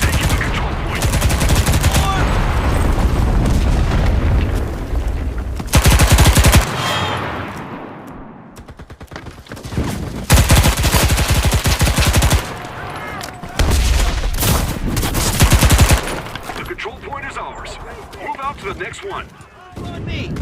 Taking the control point. The control point is ours. Move out to the next one. On me!